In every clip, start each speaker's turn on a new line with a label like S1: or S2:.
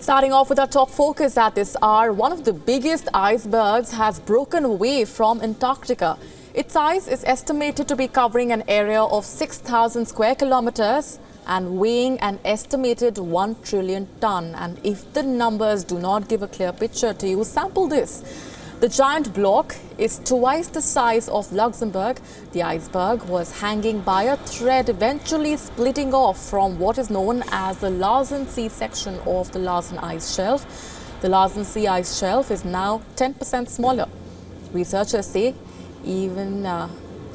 S1: Starting off with our top focus at this hour, one of the biggest icebergs has broken away from Antarctica. Its size is estimated to be covering an area of 6,000 square kilometers and weighing an estimated 1 trillion ton. And if the numbers do not give a clear picture to you, sample this. The giant block is twice the size of Luxembourg. The iceberg was hanging by a thread, eventually splitting off from what is known as the Larsen Sea section of the Larsen ice shelf. The Larsen Sea ice shelf is now 10% smaller. Researchers say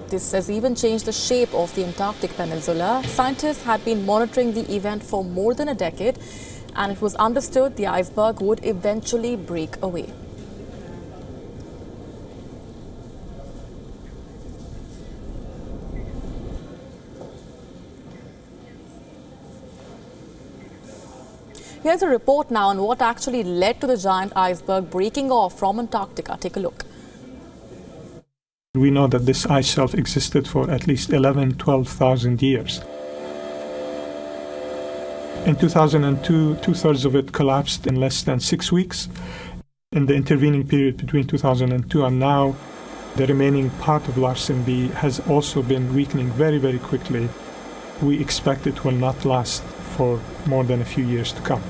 S1: this has even changed the shape of the Antarctic peninsula. Scientists had been monitoring the event for more than a decade, and it was understood the iceberg would eventually break away. Here's a report now on what actually led to the giant iceberg breaking off from Antarctica. Take a look.
S2: We know that this ice shelf existed for at least 12,000 years. In 2002, two-thirds of it collapsed in less than 6 weeks. In the intervening period between 2002 and now, the remaining part of Larsen B has also been weakening very, very quickly. We expect it will not last for more than a few years to come.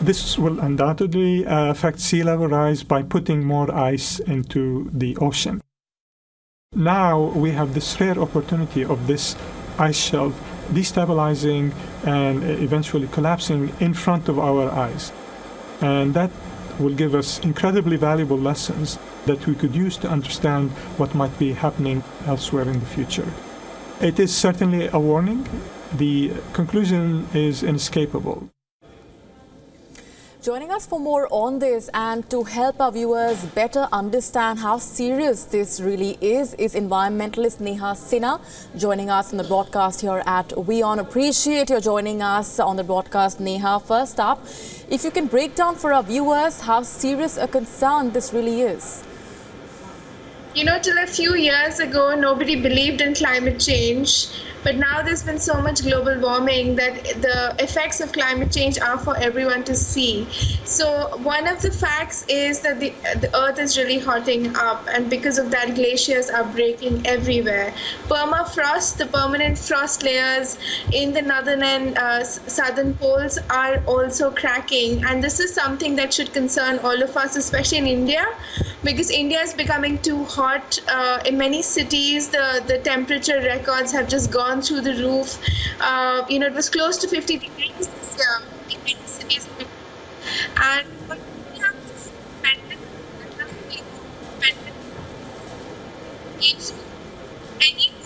S2: This will undoubtedly affect sea level rise by putting more ice into the ocean. Now we have this rare opportunity of this ice shelf destabilizing and eventually collapsing in front of our eyes. And that will give us incredibly valuable lessons that we could use to understand what might be happening elsewhere in the future. It is certainly a warning. The conclusion is inescapable.
S1: Joining us for more on this and to help our viewers better understand how serious this really is environmentalist Neha Sinha, joining us on the broadcast here at WION. Appreciate your joining us on the broadcast, Neha. First up, if you can break down for our viewers how serious a concern this really is.
S3: You know, till a few years ago, nobody believed in climate change. But now there's been so much global warming that the effects of climate change are for everyone to see. So one of the facts is that the Earth is really hotting up, and because of that, glaciers are breaking everywhere. Permafrost, the permanent frost layers in the northern and southern poles are also cracking. And this is something that should concern all of us, especially in India, because India is becoming too hot. In many cities, the temperature records have just gone through the roof. You know, it was close to 50 degrees this year in many cities. And we have this pendant, anything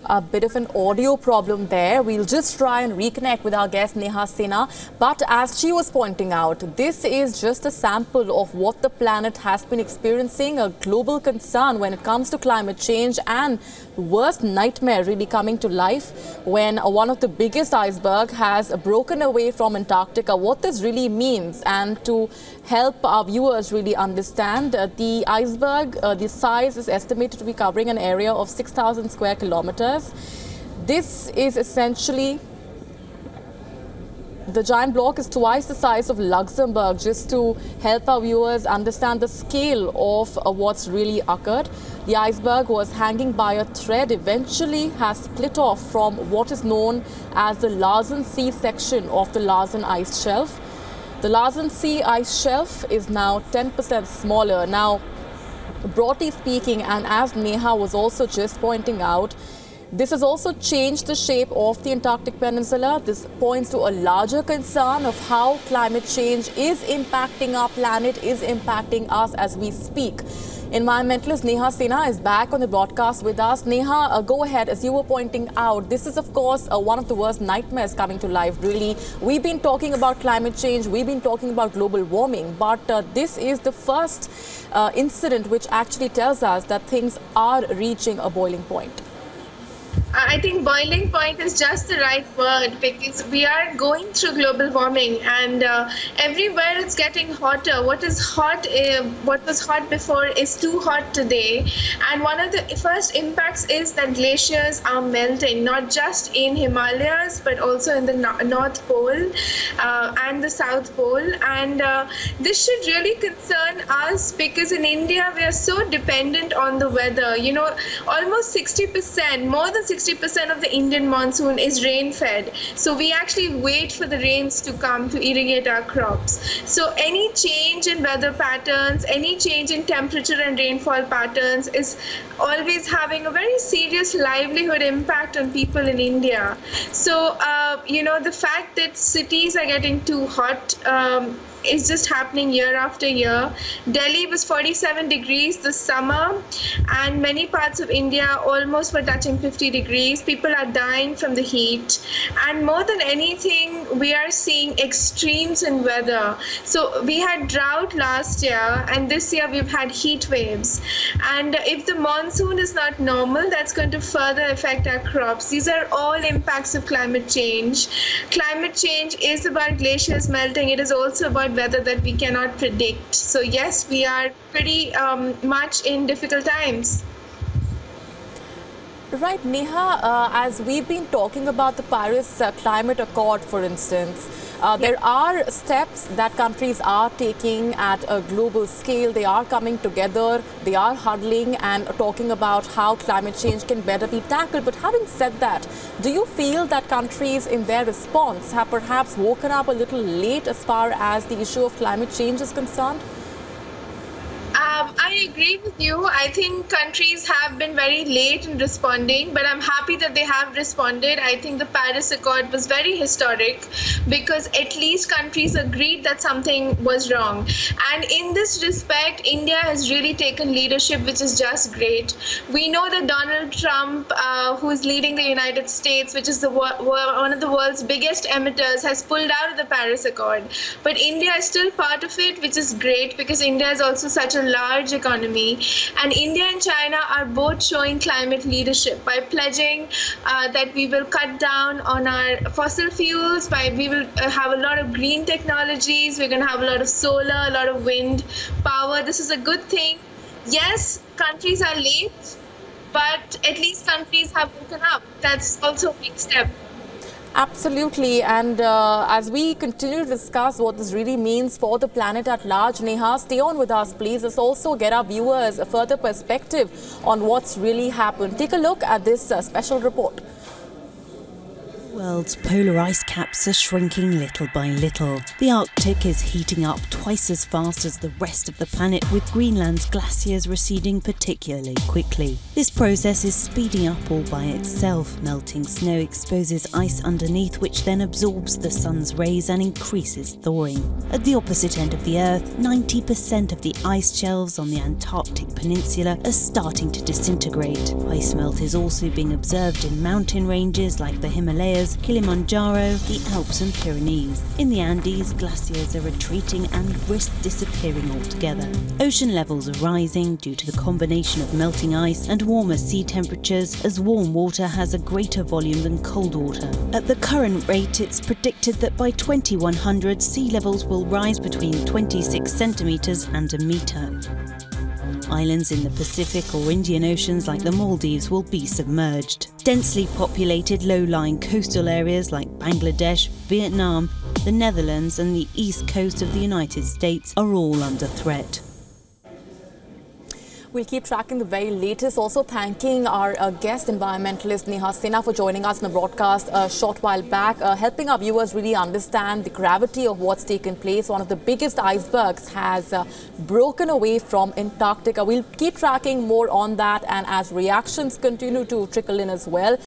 S1: A bit of an audio problem there. We'll just try and reconnect with our guest Neha Sinha. But as she was pointing out, this is just a sample of what the planet has been experiencing, a global concern when it comes to climate change, and the worst nightmare really coming to life when one of the biggest iceberg has broken away from Antarctica. What this really means, and to help our viewers really understand, the iceberg, the size is estimated to be covering an area of 6,000 square kilometers. This is essentially, the giant block is twice the size of Luxembourg, just to help our viewers understand the scale of what's really occurred. The iceberg was hanging by a thread, eventually has split off from what is known as the Larsen Sea section of the Larsen ice shelf. The Larsen Sea ice shelf is now 10% smaller. Now, broadly speaking, and as Neha was also just pointing out, this has also changed the shape of the Antarctic peninsula. This points to a larger concern of how climate change is impacting our planet, is impacting us as we speak. Environmentalist Neha Sinha is back on the broadcast with us. Neha, go ahead. As you were pointing out, this is, of course, one of the worst nightmares coming to life, really. We've been talking about climate change. We've been talking about global warming. But this is the first incident which actually tells us that things are reaching a boiling point.
S3: I think boiling point is just the right word, because we are going through global warming, and everywhere it's getting hotter. What was hot before is too hot today. And one of the first impacts is that glaciers are melting, not just in Himalayas, but also in the North Pole and the South Pole. And this should really concern us, because in India we are so dependent on the weather. You know, almost 60%, more than 60% of the Indian monsoon is rain-fed. So we actually wait for the rains to come to irrigate our crops. So any change in weather patterns, any change in temperature and rainfall patterns is always having a very serious livelihood impact on people in India. So, you know, the fact that cities are getting too hot is just happening year after year. Delhi was 47 degrees this summer, and many parts of India almost were touching 50 degrees. People are dying from the heat, and more than anything, we are seeing extremes in weather. So we had drought last year, and this year we've had heat waves. And if the monsoon is not normal, that's going to further affect our crops. These are all impacts of climate change. Climate change is about glaciers melting. It is also about weather that we cannot predict. So yes, we are pretty much in difficult times.
S1: Right, Neha, as we've been talking about the Paris Climate Accord, for instance, there are steps that countries are taking at a global scale. They are coming together, they are huddling and talking about how climate change can better be tackled. But having said that, do you feel that countries in their response have perhaps woken up a little late as far as the issue of climate change is concerned?
S3: I agree with you. I think countries have been very late in responding, but I'm happy that they have responded. I think the Paris Accord was very historic, because at least countries agreed that something was wrong. And in this respect, India has really taken leadership, which is just great. We know that Donald Trump, who is leading the United States, which is one of the world's biggest emitters, has pulled out of the Paris Accord. But India is still part of it, which is great, because India is also such a large economy, and India and China are both showing climate leadership by pledging that we will cut down on our fossil fuels, we will have a lot of green technologies, we're going to have a lot of solar, a lot of wind power. This is a good thing. Yes, countries are late, but at least countries have woken up. That's also a big step.
S1: Absolutely. And as we continue to discuss what this really means for the planet at large, Neha, stay on with us, please. Let's also get our viewers a further perspective on what's really happened. Take a look at this special report.
S4: The world's polar ice caps are shrinking little by little. The Arctic is heating up twice as fast as the rest of the planet, with Greenland's glaciers receding particularly quickly. This process is speeding up all by itself. Melting snow exposes ice underneath, which then absorbs the sun's rays and increases thawing. At the opposite end of the Earth, 90% of the ice shelves on the Antarctic peninsula are starting to disintegrate. Ice melt is also being observed in mountain ranges like the Himalayas, Kilimanjaro, the Alps and Pyrenees. In the Andes, glaciers are retreating and risk disappearing altogether. Ocean levels are rising due to the combination of melting ice and warmer sea temperatures, as warm water has a greater volume than cold water. At the current rate, it's predicted that by 2100, sea levels will rise between 26 centimetres and a metre. Islands in the Pacific or Indian Oceans like the Maldives will be submerged. Densely populated low-lying coastal areas like Bangladesh, Vietnam, the Netherlands and the east coast of the United States are all under threat.
S1: We'll keep tracking the very latest. Also thanking our guest environmentalist Neha Sinha for joining us in the broadcast a short while back, helping our viewers really understand the gravity of what's taken place. One of the biggest icebergs has broken away from Antarctica. We'll keep tracking more on that, and as reactions continue to trickle in as well.